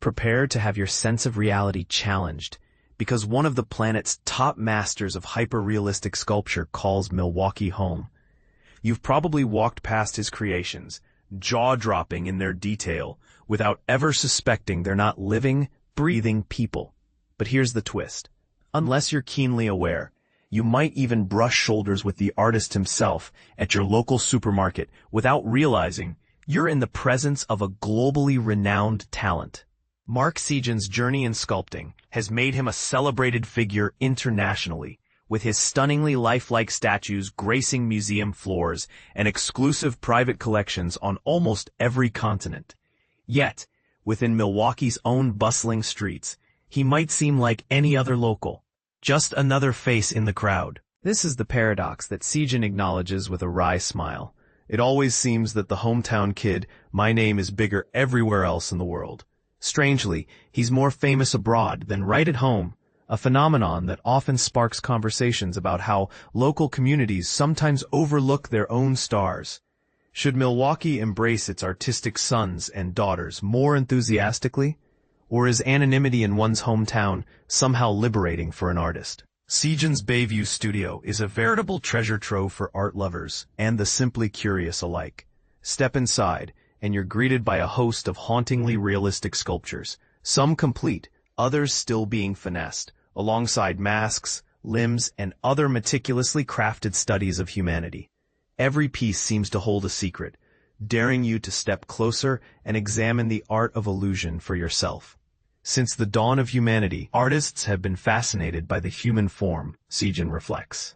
Prepare to have your sense of reality challenged, because one of the planet's top masters of hyper-realistic sculpture calls Milwaukee home. You've probably walked past his creations, jaw-dropping in their detail, without ever suspecting they're not living, breathing people. But here's the twist. Unless you're keenly aware, you might even brush shoulders with the artist himself at your local supermarket without realizing you're in the presence of a globally renowned talent. Marc Sijan's journey in sculpting has made him a celebrated figure internationally, with his stunningly lifelike statues gracing museum floors and exclusive private collections on almost every continent. Yet, within Milwaukee's own bustling streets, he might seem like any other local, just another face in the crowd. This is the paradox that Sijan acknowledges with a wry smile. It always seems that the hometown kid, my name is bigger everywhere else in the world. Strangely, he's more famous abroad than right at home, a phenomenon that often sparks conversations about how local communities sometimes overlook their own stars. Should Milwaukee embrace its artistic sons and daughters more enthusiastically? Or is anonymity in one's hometown somehow liberating for an artist? Sijan's Bayview studio is a veritable treasure trove for art lovers and the simply curious alike. Step inside, and you're greeted by a host of hauntingly realistic sculptures, some complete, others still being finessed, alongside masks, limbs, and other meticulously crafted studies of humanity. Every piece seems to hold a secret, daring you to step closer and examine the art of illusion for yourself. Since the dawn of humanity, artists have been fascinated by the human form, Sijan reflects.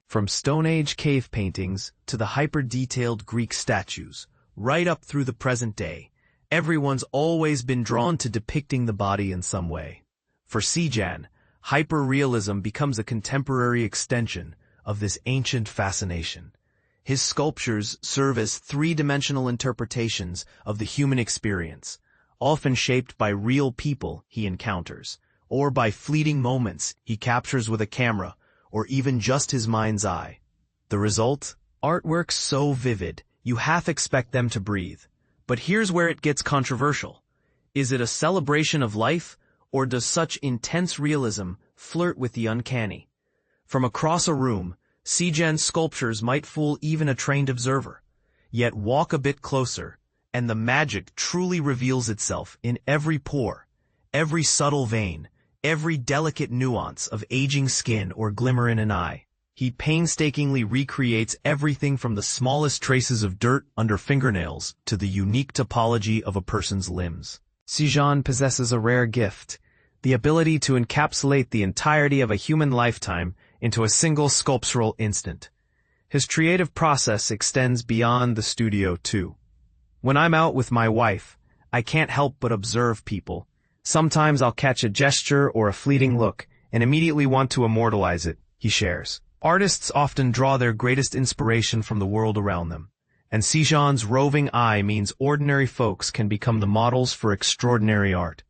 From Stone Age cave paintings to the hyper-detailed Greek statues, right up through the present day, everyone's always been drawn to depicting the body in some way. For Sijan, hyper-realism becomes a contemporary extension of this ancient fascination. His sculptures serve as three-dimensional interpretations of the human experience, often shaped by real people he encounters, or by fleeting moments he captures with a camera, or even just his mind's eye. The result? Artworks so vivid, you half expect them to breathe. But here's where it gets controversial. Is it a celebration of life, or does such intense realism flirt with the uncanny? From across a room, Sijan's sculptures might fool even a trained observer. Yet walk a bit closer, and the magic truly reveals itself in every pore, every subtle vein, every delicate nuance of aging skin or glimmer in an eye. He painstakingly recreates everything from the smallest traces of dirt under fingernails to the unique topology of a person's limbs. Sijan possesses a rare gift, the ability to encapsulate the entirety of a human lifetime into a single sculptural instant. His creative process extends beyond the studio, too. When I'm out with my wife, I can't help but observe people. Sometimes I'll catch a gesture or a fleeting look and immediately want to immortalize it, he shares. Artists often draw their greatest inspiration from the world around them, and Sijan's roving eye means ordinary folks can become the models for extraordinary art.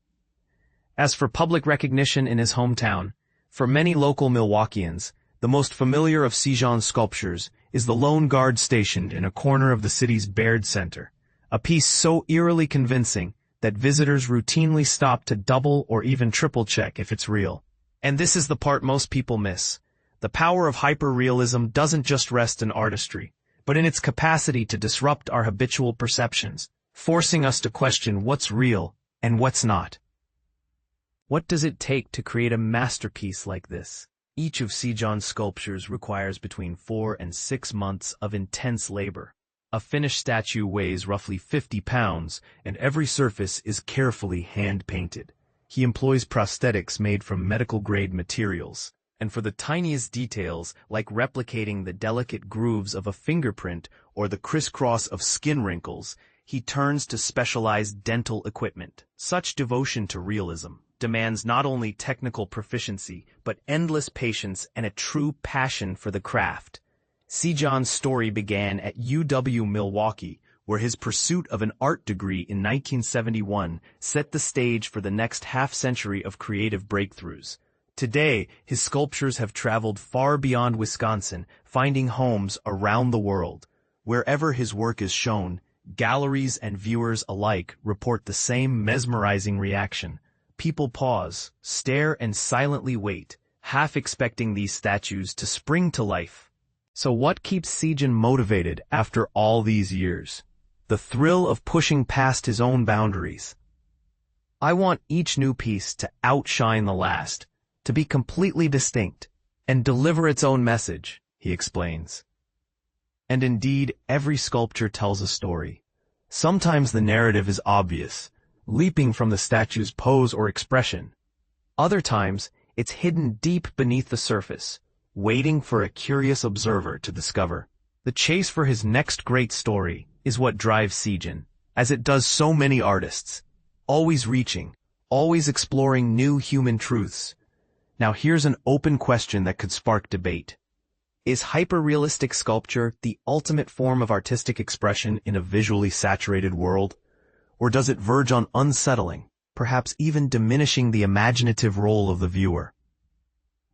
As for public recognition in his hometown, for many local Milwaukeeans, the most familiar of Sijan's sculptures is the lone guard stationed in a corner of the city's Baird Center, a piece so eerily convincing that visitors routinely stop to double or even triple check if it's real. And this is the part most people miss. The power of hyper-realism doesn't just rest in artistry, but in its capacity to disrupt our habitual perceptions, forcing us to question what's real and what's not. What does it take to create a masterpiece like this? Each of Sijan's sculptures requires between 4 and 6 months of intense labor. A finished statue weighs roughly 50 pounds, and every surface is carefully hand-painted. He employs prosthetics made from medical-grade materials, and for the tiniest details, like replicating the delicate grooves of a fingerprint or the crisscross of skin wrinkles, he turns to specialized dental equipment. Such devotion to realism demands not only technical proficiency, but endless patience and a true passion for the craft. Sijan's story began at UW-Milwaukee, where his pursuit of an art degree in 1971 set the stage for the next half-century of creative breakthroughs. Today, his sculptures have traveled far beyond Wisconsin, finding homes around the world. Wherever his work is shown, Galleries and viewers alike report the same mesmerizing reaction. People pause, stare, and silently wait, half expecting these statues to spring to life. So what keeps Sijan motivated after all these years? The thrill of pushing past his own boundaries. I want each new piece to outshine the last, to be completely distinct, and deliver its own message, he explains. And indeed, every sculpture tells a story. Sometimes the narrative is obvious, leaping from the statue's pose or expression. Other times, it's hidden deep beneath the surface, waiting for a curious observer to discover. The chase for his next great story is what drives Sijan, as it does so many artists. Always reaching, always exploring new human truths. Now here's an open question that could spark debate. Is hyper-realistic sculpture the ultimate form of artistic expression in a visually saturated world? Or does it verge on unsettling, perhaps even diminishing the imaginative role of the viewer?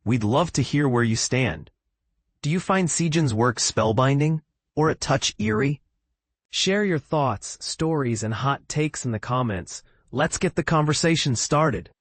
We'd love to hear where you stand. Do you find Sijan's work spellbinding, or a touch eerie? Share your thoughts, stories, and hot takes in the comments. Let's get the conversation started.